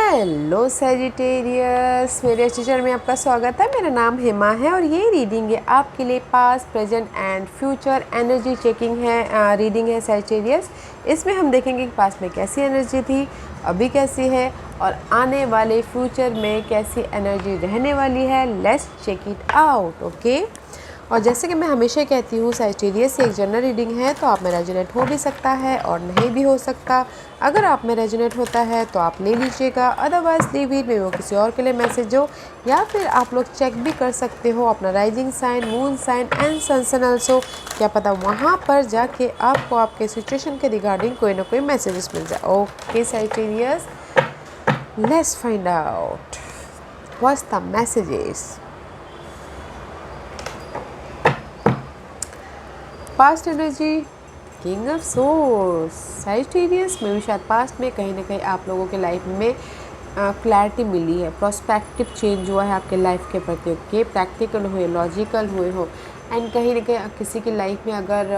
Hello Sagittarius, मेरे teacher में आपका स्वागत है। मेरा नाम हेमा है और ये रीडिंग है आपके लिए past, present and future energy checking है। रीडिंग है सैजिटेरियस। इसमें हम देखेंगे कि पास्ट में कैसी एनर्जी थी, अभी कैसी है और आने वाले फ्यूचर में कैसी एनर्जी रहने वाली है। Let's check it out. Okay, और जैसे कि मैं हमेशा कहती हूँ, सैजिटेरियस एक जनरल रीडिंग है, तो आप में रेजोनेट हो भी सकता है और नहीं भी हो सकता। अगर आप में रेजोनेट होता है तो आप ले लीजिएगा, अदरवाइज लीव इट, में वो किसी और के लिए मैसेज हो। या फिर आप लोग चेक भी कर सकते हो अपना rising sign, moon sign and sun sign also. क्या पता वहाँ पर जाके आपको आपके सिचुएशन के रिगार्डिंग कोई ना कोई मैसेजेस मिल जाए। Okay Sagittarius, let's find out what's the messages. Past energy, king of source, Sagittarius में भी शायद पास्ट में कहीं ना कहीं आप लोगों के लाइफ में क्लैरिटी मिली है, प्रोस्पेक्टिव चेंज हुआ है आपके लाइफ के प्रति। ओके, प्रैक्टिकल हुए, लॉजिकल हुए हो, एंड कहीं ना कहीं किसी की लाइफ में अगर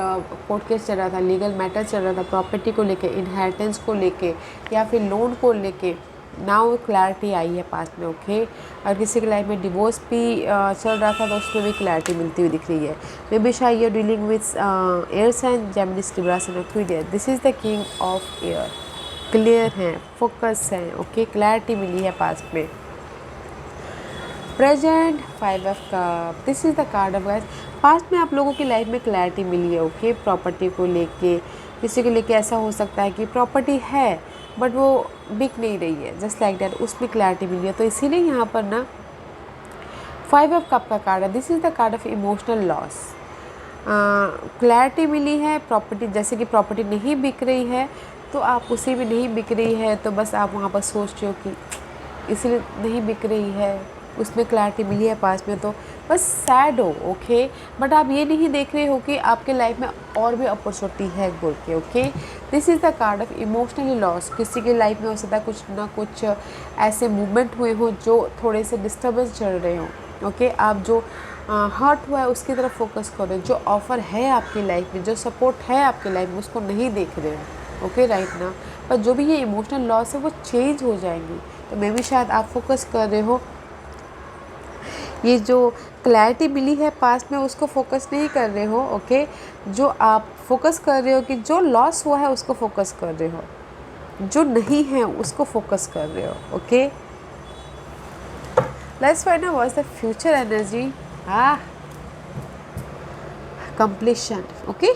कोर्ट केस चल रहा था, लीगल मैटर चल रहा था, प्रॉपर्टी को लेके, इनहेरिटेंस को लेके या फिर लोन को लेके, नाउ क्लैरिटी आई है पास्ट में। ओके, और किसी की लाइफ में डिवोर्स भी चल रहा था तो उसमें भी क्लैरिटी मिलती हुई दिख रही है। मे बी शायद your dealing with air sign, Gemini, Libra sign, Aquarius. This is the king of air. Clear हैं, फोकस हैं। ओके, क्लैरिटी मिली है पास्ट में। Present, 5 of cup, this is the card of guys. Past में आप लोगों की लाइफ में क्लैरिटी मिली है। ओके, प्रॉपर्टी को लेके, किसी को लेके ऐसा हो सकता है कि प्रॉपर्टी है बट वो बिक नहीं रही है, जस्ट लाइक दैट, उसमें क्लैरिटी मिली है। तो इसीलिए यहाँ पर ना 5 ऑफ कप का कार्ड है। This is the card of emotional loss. Clarity मिली है। प्रॉपर्टी, जैसे कि प्रॉपर्टी नहीं बिक रही है तो आप उसी में नहीं बिक रही है, तो बस आप वहाँ पर सोच रहे हो कि इसलिए नहीं बिक रही है, उसमें क्लैरिटी मिली है पास में, तो बस सैड हो। ओके, बट आप ये नहीं देख रहे हो कि आपके लाइफ में और भी अपॉर्चुनिटी है बोल के। Okay, this is the card of emotionally loss. किसी के लाइफ में हो सकता है कुछ ना कुछ ऐसे मूवमेंट हुए हो जो थोड़े से डिस्टर्बेंस चल रहे हो। ओके, आप जो हर्ट हुआ है उसकी तरफ फोकस करो, जो ऑफ़र है आपकी लाइफ में, जो सपोर्ट है आपकी लाइफ में, उसको नहीं देख रहे हो। ओके, राइट ना, पर जो भी ये इमोशनल लॉस है वो चेंज हो जाएंगी। तो मे भी शायद आप फोकस कर रहे हो, ये जो क्लैरिटी मिली है पास्ट में उसको फोकस नहीं कर रहे हो। ओके, जो आप फोकस कर रहे हो कि जो लॉस हुआ है उसको फोकस कर रहे हो, जो नहीं है उसको फोकस कर रहे हो। Okay, let's find out what's the future energy. Completion. Okay,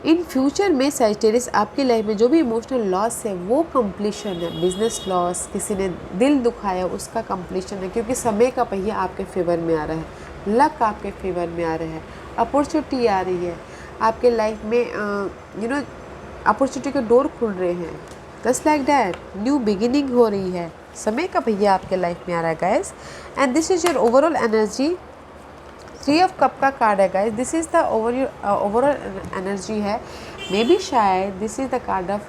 in future में सैजिटेरियस आपकी लाइफ में जो भी इमोशनल लॉस है वो कंप्लीशन है। बिजनेस लॉस, किसी ने दिल दुखाया, उसका कंप्लीशन है, क्योंकि समय का पहिया आपके फेवर में आ रहा है, लक आपके फेवर में आ रहा है, अपॉर्चुनिटी आ रही है आपके लाइफ में, अपॉर्चुनिटी के डोर खुल रहे हैं, just like that, new beginning हो रही है। समय का पहिया आपके लाइफ में आ रहा है guys, and this is your overall energy. 3 of cup का कार्ड है guys, this is the overall energy है। मे बी शायद this is the card of,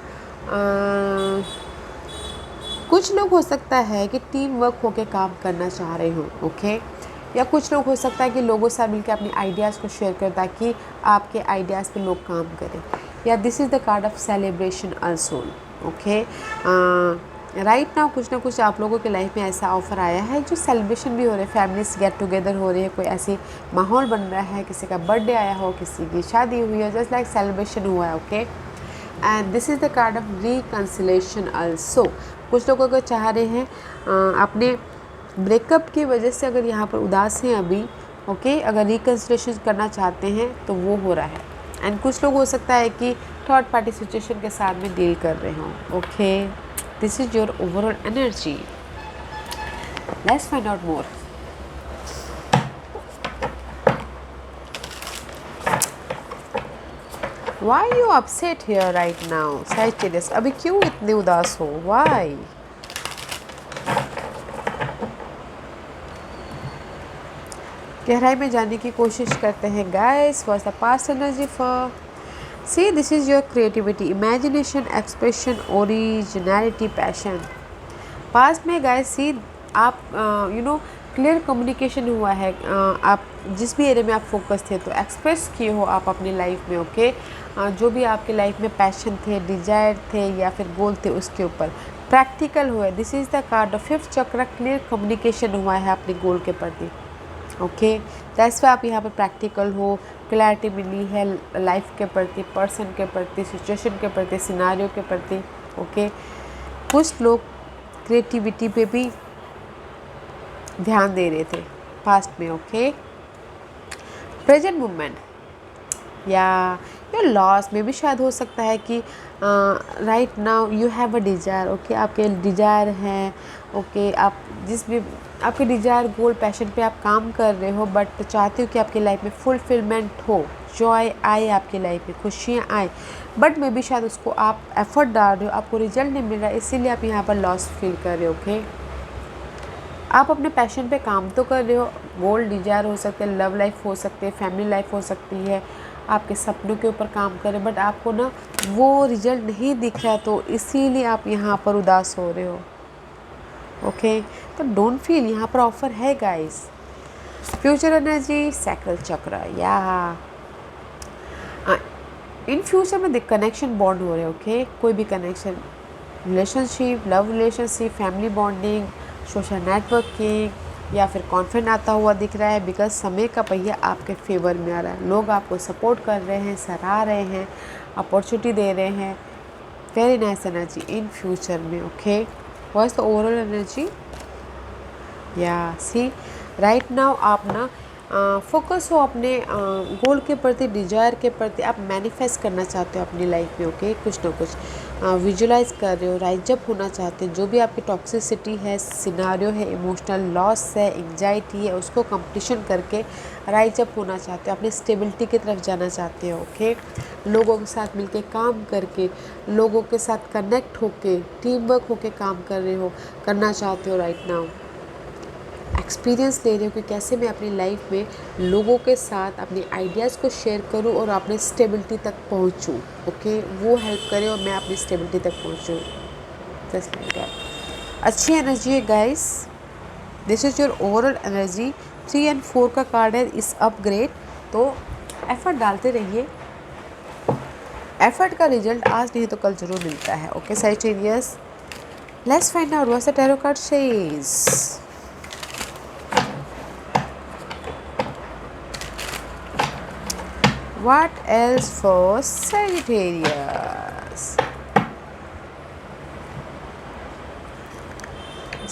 कुछ लोग हो सकता है कि टीम वर्क होके काम करना चाह रहे हो। ओके, या कुछ लोग हो सकता है कि लोगों से मिलकर अपनी आइडियाज़ को शेयर करें ताकि आपके आइडियाज़ पे लोग काम करें। या this is the card of celebration also. Okay, right now कुछ ना कुछ आप लोगों के लाइफ में ऐसा ऑफर आया है जो सेलिब्रेशन भी हो रहे हैं, फैमिलीज गेट टुगेदर हो रहे हैं, कोई ऐसी माहौल बन रहा है, किसी का बर्थडे आया हो, किसी की शादी हुई है, जस्ट लाइक सेलिब्रेशन हुआ है। Okay, and this is the card of reconciliation also. कुछ लोग अगर चाह रहे हैं अपने ब्रेकअप की वजह से, अगर यहाँ पर उदास हैं अभी, ओके, अगर रिकन्सिलेशन करना चाहते हैं तो वो हो रहा है। एंड कुछ लोग हो सकता है कि थर्ड पार्टी सिचुएशन के साथ में डील कर रहे हों। Okay, this is your overall energy. Let's find out more. Why are you upset here right now, Sagittarius? अभी क्यों इतने उदास हो? Why? गहराई में जाने की कोशिश करते हैं guys. What's the past energy for? See, this is your creativity, imagination, expression, originality, passion. Past में गाइस सी आप क्लियर कम्युनिकेशन हुआ है, आप जिस भी एरिया में आप फोकस थे तो एक्सप्रेस किए हो आप अपनी लाइफ में। ओके, जो भी आपके लाइफ में पैशन थे, डिजायर थे या फिर गोल थे उसके ऊपर प्रैक्टिकल हुआ है, this is the card of fifth चक्र, क्लियर कम्युनिकेशन हुआ है अपने गोल के प्रति। ओके, दैट्स वाई आप यहाँ पर प्रैक्टिकल हो, क्लैरिटी मिली है लाइफ के प्रति, पर्सन के प्रति, सिचुएशन के प्रति, सिनारियो के प्रति। ओके, कुछ लोग क्रिएटिविटी पे भी ध्यान दे रहे थे पास्ट में। ओके, प्रेजेंट मोमेंट या योर लॉस में भी शायद हो सकता है कि right now you have a desire. Okay, आपके डिज़ायर हैं। ओके, आप जिस भी आपके डिज़ायर, गोल, पैशन पे आप काम कर रहे हो, बट चाहते हो कि आपकी लाइफ में फुलफिलमेंट हो, जॉय आए आपकी लाइफ में, खुशियाँ आए, बट मे बी शायद उसको आप एफर्ट डाल रहे हो, आपको रिजल्ट नहीं मिल रहा है, इसीलिए आप यहाँ पर लॉस फील कर रहे हो। ओके, आप अपने पैशन पे काम तो कर रहे हो, गोल, डिज़ायर हो सकते हैं, लव लाइफ हो सकती है, फैमिली लाइफ हो सकती है, आपके सपनों के ऊपर काम करें, बट आपको ना वो रिजल्ट नहीं दिख रहा, तो इसीलिए आप यहाँ पर उदास हो रहे हो। ओके, तो डोंट फील, यहाँ पर ऑफर है गाइस। फ्यूचर एनर्जी, सैक्रल चक्र, या इन फ्यूचर में कनेक्शन बॉन्ड हो रहे हैं। ओके, कोई भी connection, relationship, love relationship, family bonding, social networking, या फिर कॉन्फिडेंट आता हुआ दिख रहा है, बिकॉज समय का पहिया आपके फेवर में आ रहा है, लोग आपको सपोर्ट कर रहे हैं, सराह रहे हैं, अपॉर्चुनिटी दे रहे हैं। Very nice energy in future में। Okay, what is the overall energy? या सी, राइट नाउ आप ना फोकस हो अपने गोल के प्रति, डिज़ायर के प्रति, आप मैनिफेस्ट करना चाहते हो अपनी लाइफ में। ओके, कुछ ना कुछ विजुलाइज कर रहे हो, राइज अप होना चाहते हो, जो भी आपकी टॉक्सिसिटी है, सिनारियो है, इमोशनल लॉस है, एंग्जाइटी है, उसको कंपटीशन करके राइज अप होना चाहते हो, अपनी स्टेबिलिटी की तरफ जाना चाहते हो। ओके, लोगों के साथ मिलके काम करके, लोगों के साथ कनेक्ट होके, टीम वर्क होके काम कर रहे हो, करना चाहते हो। राइट नाउ एक्सपीरियंस ले रहे हो कि कैसे मैं अपनी लाइफ में लोगों के साथ अपनी आइडियाज़ को शेयर करूं और अपने स्टेबिलिटी तक पहुंचूं। ओके, वो हेल्प करे और मैं अपनी स्टेबिलिटी तक पहुंचूं। Just like that. अच्छी एनर्जी है guys, this is your overall energy. 3 और 4 का कार्ड है, इस अपग्रेड, तो एफर्ट डालते रहिए, एफर्ट का रिजल्ट आज नहीं तो कल जरूर मिलता है। Okay Sagittarius, let's find out what the tarot card says. What else for Sagittarius?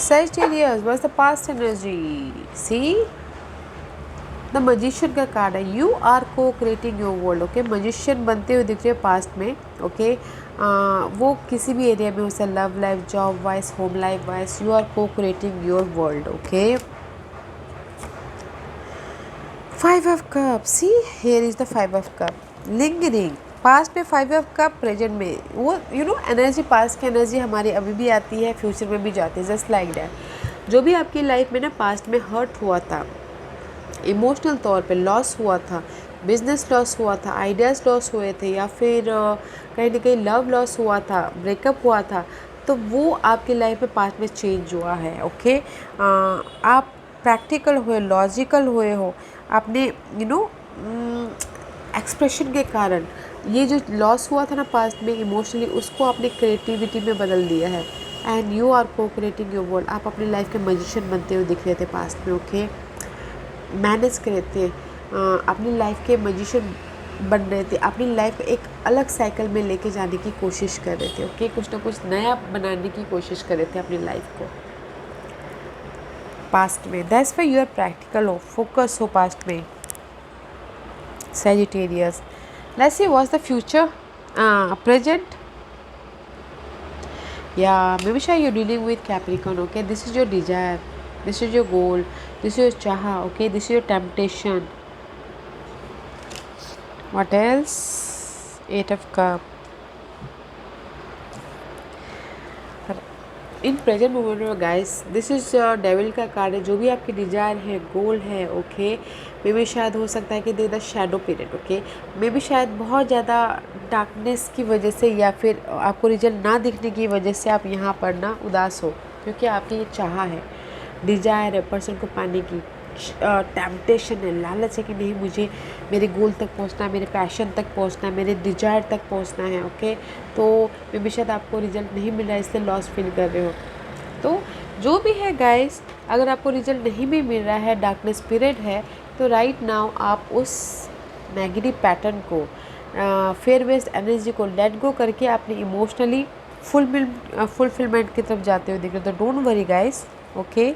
Sagittarius, what's the past energy? See? The magician का कार्ड है, you are cocreating your world. Okay, magician बनते हुए दिख रहे हैं past में। Okay, वो किसी भी एरिया में हो सकता है, love life, job wise, home life wise, you are cocreating your world. Okay, 5 of cup, see here is the 5 of cup, lingering, past में 5 ऑफ कप, प्रेजेंट में वो एनर्जी, पास्ट की एनर्जी हमारी अभी भी आती है, फ्यूचर में भी जाती है, जस्ट लाइक दैट। जो भी आपकी लाइफ में ना पास्ट में हर्ट हुआ था, इमोशनल तौर पे लॉस हुआ था, बिजनेस लॉस हुआ था, आइडियाज़ लॉस हुए थे, या फिर कहीं ना कहीं लव लॉस हुआ था, ब्रेकअप हुआ था, तो वो आपकी लाइफ में पास्ट में चेंज हुआ है। ओके, आप प्रैक्टिकल हुए, लॉजिकल हुए हो, आपने एक्सप्रेशन के कारण ये जो लॉस हुआ था ना पास्ट में इमोशनली, उसको आपने क्रिएटिविटी में बदल दिया है, and you are cocreating your world. आप अपनी लाइफ के मजिशियन बनते हुए दिख रहे थे पास्ट में। ओके, मैनेज कर रहे थे, अपनी लाइफ के मजिशियन बन रहे थे, अपनी लाइफ एक अलग साइकिल में लेके जाने की कोशिश कर रहे थे। ओके, कुछ ना कुछ नया बनाने की कोशिश कर रहे थे अपनी लाइफ को पास्ट में। That's why you are practical हो, फोकस हो पास्ट में Sagittarius. Let's see what's the future, present. Yeah, maybe sure you're dealing with Capricorn. Okay, this is your desire, this is your goal, this is your chaha. Okay, this is your temptation. What else? 8 of cup. In present moment में guys, this is devil का card है, जो भी आपकी Dzire है, गोल है। Okay, मे भी शायद हो सकता है कि दे द शैडो पीरियड। ओके, मे भी शायद बहुत ज़्यादा डार्कनेस की वजह से या फिर आपको रिजल्ट ना दिखने की वजह से आप यहाँ पर ना उदास हो, क्योंकि आपकी ये चाह है, डिजायर है पर्सन को पाने की, टेम्पटेशन है, लालच है कि नहीं मुझे मेरे गोल तक पहुंचना है, मेरे पैशन तक पहुंचना है, मेरे डिजायर तक पहुंचना है, ओके। तो मे भी शायद आपको रिजल्ट नहीं मिल रहा है, इसलिए लॉस फील कर रहे हो। तो जो भी है गाइस, अगर आपको रिजल्ट नहीं भी मिल रहा है, डार्कनेस पीरियड है, तो राइट नाउ आप उस नेगेटिव पैटर्न को, फेयर बेस्ड एनर्जी को लेट गो करके अपनी इमोशनली फुलफिलमेंट की तरफ जाते हुए दिख रहे हो। तो डोंट वरी गाइस, ओके।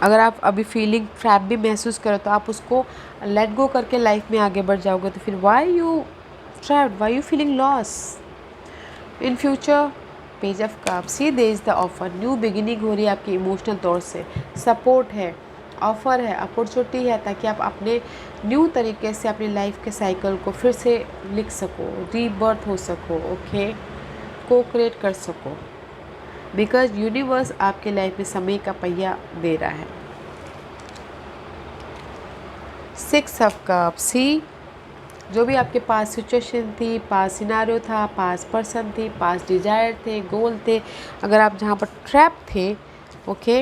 अगर आप अभी फीलिंग ट्रैप भी महसूस करो तो आप उसको लेट गो करके लाइफ में आगे बढ़ जाओगे। तो फिर why you trapped, why you feeling loss in future. Page of cup, see there is the offer, new beginning हो रही है आपकी इमोशनल तौर से, सपोर्ट है, ऑफ़र है, अपॉर्चुनिटी है, ताकि आप अपने न्यू तरीके से अपनी लाइफ के साइकिल को फिर से लिख सको, रीबर्थ हो सको, ओके, को क्रिएट कर सको। बिकॉज यूनिवर्स आपके लाइफ में समय का पहिया दे रहा है। 6 ऑफ कप, सी जो भी आपके पास सिचुएशन थी, पास सिनारियो था, पास पर्सन थी, पास डिजायर थे, गोल थे, अगर आप जहाँ पर ट्रैप थे, ओके,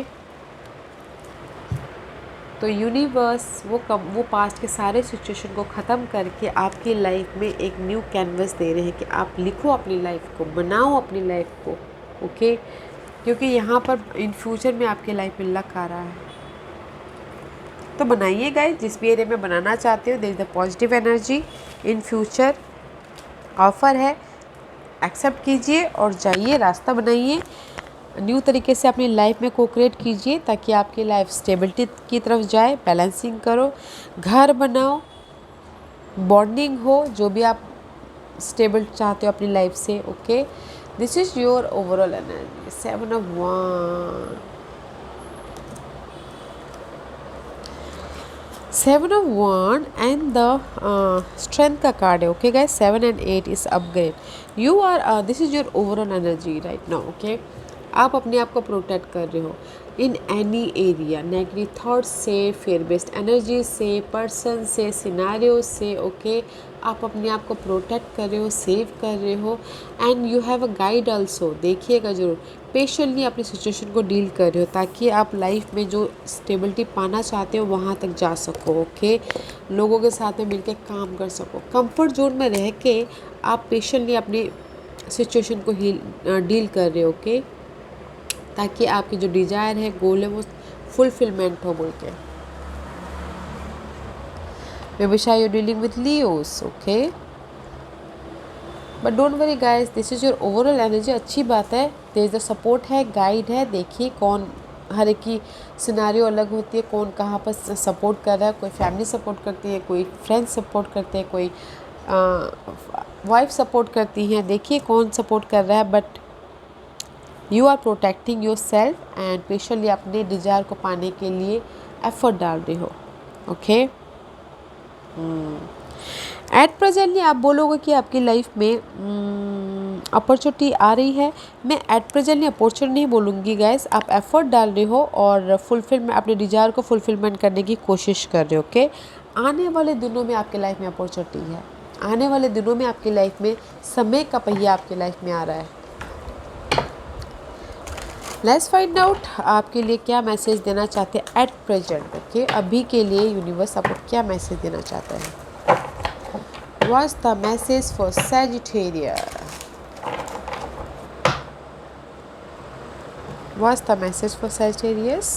तो यूनिवर्स वो पास्ट के सारे सिचुएशन को ख़त्म करके आपकी लाइफ में एक न्यू कैनवस दे रहे हैं कि आप लिखो अपनी लाइफ को, बनाओ अपनी लाइफ को, ओके। क्योंकि यहाँ पर इन फ्यूचर में आपके लाइफ में लक आ रहा है। तो बनाइए गाइस, जिस भी एरिया में बनाना चाहते हो, there is the positive energy in future, offer है, एक्सेप्ट कीजिए और जाइए, रास्ता बनाइए, न्यू तरीके से अपनी लाइफ में कोक्रिएट कीजिए, ताकि आपकी लाइफ स्टेबिलिटी की तरफ जाए। बैलेंसिंग करो, घर बनाओ, बॉन्डिंग हो, जो भी आप स्टेबल चाहते हो अपनी लाइफ से, okay. This is your overall energy. 7 of Wands, 7 of Wands and the strength का कार्ड है, okay guys. 7 and 8 is upgrade. You are, this is your overall energy right now, okay. आप अपने आप को प्रोटेक्ट कर रहे हो in any area, negative thoughts से, फेयर बेस्ड एनर्जी से, पर्सन से, सिनारियो से, ओके। आप अपने आप को प्रोटेक्ट कर रहे हो, सेव कर रहे हो, and you have a guide also. देखिएगा जरूर, पेशेंटली अपनी सिचुएशन को डील कर रहे हो, ताकि आप लाइफ में जो स्टेबिलिटी पाना चाहते हो वहाँ तक जा सको, ओके। लोगों के साथ में मिलकर काम कर सको, कंफर्ट जोन में रह के आप पेशेंटली अपनी सिचुएशन को डील कर रहे हो, ओके, ताकि आपकी जो डिजायर है, गोल है, वो फुलफिलमेंट हो बोल के। Maybe you're dealing with Leos, okay? But don't worry guys, this is your overall energy। अच्छी बात है, there is the support है, गाइड है। देखिए कौन, हर एक की सिनारियो अलग होती है, कौन कहाँ पर सपोर्ट कर रहा है। कोई फैमिली सपोर्ट करती है, कोई फ्रेंड्स सपोर्ट करते हैं, कोई वाइफ सपोर्ट करती हैं। देखिए कौन सपोर्ट कर रहा है, but you are protecting yourself and patiently अपने डिजायर को पाने के लिए एफर्ट डाल रहे हो, ओके। एट प्रेजेंटली आप बोलोगे कि आपकी लाइफ में अपॉर्चुनिटी आ रही है। मैं एट प्रेजेंटली अपॉर्चुनिटी नहीं बोलूँगी गाइस, आप एफर्ट डाल रहे हो और फुलफिल अपने डिजायर को फुलफिलमेंट करने की कोशिश कर रहे हो, ओके। आने वाले दिनों में आपकी लाइफ में अपॉर्चुनिटी है, आने वाले दिनों में आपकी लाइफ में समय का पहिया आपकी लाइफ में आ रहा है। लेट्स फाइंड आउट आपके लिए क्या मैसेज देना चाहते हैं एट प्रेजेंट, ओके। अभी के लिए यूनिवर्स आपको क्या मैसेज देना चाहता है। What's the message for Sagittarius? What's the message for Sagittarius?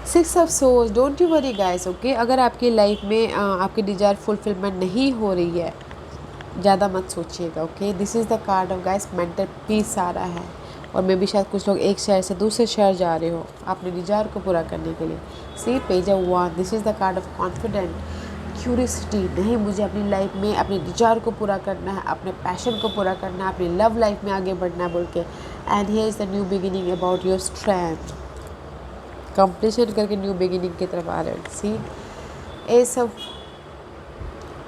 6 of Swords, don't you worry guys, okay। अगर आपकी लाइफ में आपकी डिजायर फुलफिलमेंट नहीं हो रही है, ज़्यादा मत सोचिएगा, okay. This is the card of guys, mental peace आ रहा है। और मे भी शायद कुछ लोग एक शहर से दूसरे शहर जा रहे हो अपने डिजायर को पूरा करने के लिए। See page of wand, this is the card of confident, curiosity. नहीं, मुझे अपनी लाइफ में अपने डिजायर को पूरा करना है, अपने पैशन को पूरा करना है, अपनी लव लाइफ में आगे बढ़ना है बोल के। And here is the new beginning about your strength, completion करके न्यू बिगिनिंग की तरफ आ रहे हो। सी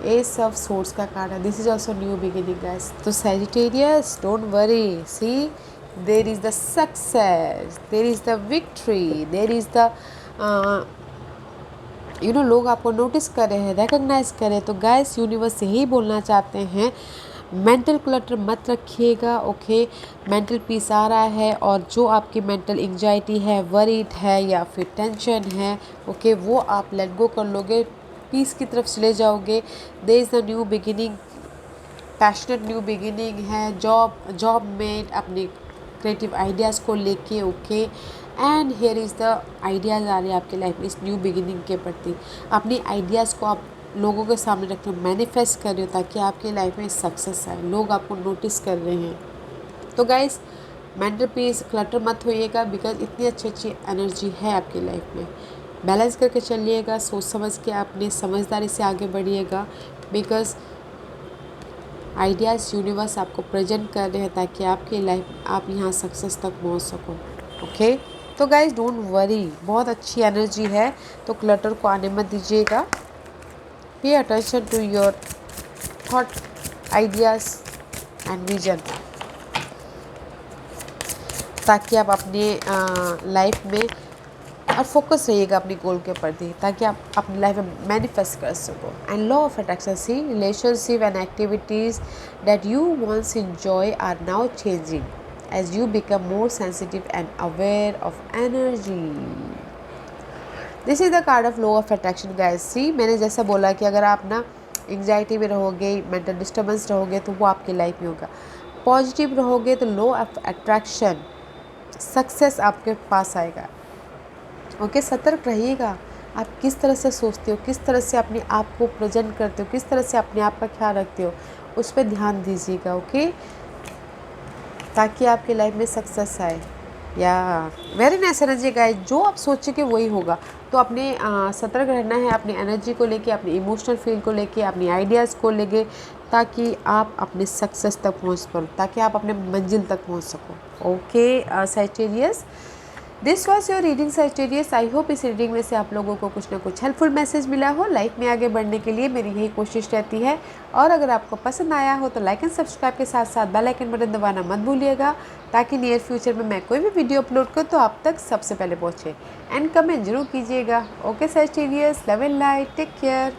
एस ऑफ सोर्स का कार्ड है, this is also new beginning guys. तो Sagittarius don't worry, see there is the success, there is the victory, there is the लोग आपको नोटिस कर रहे हैं, रिकग्नाइज कर रहे हैं। तो गाइस यूनिवर्स यही बोलना चाहते हैं, मेंटल क्लटर मत रखिएगा, ओके। मेंटल पीस आ रहा है और जो आपकी मेंटल एंजाइटी है, वरीड है या फिर टेंशन है, ओके, वो आप लेट गो कर लोगे, पीस की तरफ चले जाओगे। There is a new beginning, passionate new beginning है जॉब में अपने क्रिएटिव आइडियाज़ को लेके, okay. And here is the ideas आ रहे हैं आपके लाइफ में इस न्यू बिगिनिंग के प्रति। अपनी आइडियाज़ को आप लोगों के सामने रख रहे हो, मैनिफेस्ट कर रहे हो ताकि आपके लाइफ में सक्सेस आए, लोग आपको नोटिस कर रहे हैं। तो गाइस, मेंटल पीस क्लटर मत होइएगा, बिकॉज इतनी अच्छी एनर्जी है आपकी लाइफ में। बैलेंस करके चलिएगा, सोच समझ के अपने समझदारी से आगे बढ़िएगा, बिकॉज आइडियाज़ यूनिवर्स आपको प्रेजेंट कर रहे हैं ताकि आपकी लाइफ आप यहाँ सक्सेस तक पहुँच सको, ओके। तो गाइज डोंट वरी, बहुत अच्छी एनर्जी है, तो क्लटर को आने मत दीजिएगा। Pay attention to your thought, ideas and vision, ताकि आप अपने लाइफ में और फोकस रहिएगा अपनी गोल के प्रति, ताकि आप अपनी लाइफ में मैनिफेस्ट कर सको। And law of attraction, see relationship and activities that you once enjoy are now changing as you become more sensitive and aware of energy. This is the card of law of attraction guys. See, मैंने जैसा बोला कि अगर आप ना anxiety में रहोगे, mental disturbance रहोगे, तो वो आपकी लाइफ में होगा। पॉजिटिव रहोगे तो लॉ ऑफ अट्रैक्शन, सक्सेस आपके पास आएगा, ओके। सतर्क रहिएगा, आप किस तरह से सोचते हो, किस तरह से अपने आप को प्रेजेंट करते हो, किस तरह से अपने आप का ख्याल रखते हो, उस पर ध्यान दीजिएगा, ओके, ताकि आपकी लाइफ में सक्सेस आए। या वेरी नाइस एनर्जी गाइस, जो आप सोचेंगे वही होगा। तो अपने सतर्क रहना है अपनी एनर्जी को लेके, अपनी इमोशनल फील को लेके, अपनी आइडियाज़ को लेके, ताकि आप अपने सक्सेस तक पहुंच पाओ, ताकि आप अपने मंजिल तक पहुंच सको, okay. Sagittarius, this was your reading Sagittarius. I hope इस रीडिंग में से आप लोगों को कुछ ना कुछ हेल्पफुल मैसेज मिला हो। लाइफ में आगे बढ़ने के लिए मेरी यही कोशिश रहती है, और अगर आपको पसंद आया हो तो लाइक एंड सब्सक्राइब के साथ साथ बेल आइकन बटन दबाना मत भूलिएगा, ताकि नियर फ्यूचर में मैं कोई भी वीडियो अपलोड करूँ तो आप तक सबसे पहले पहुँचे। एंड कमेंट जरूर कीजिएगा, okay Sagittarius, love and light, take care.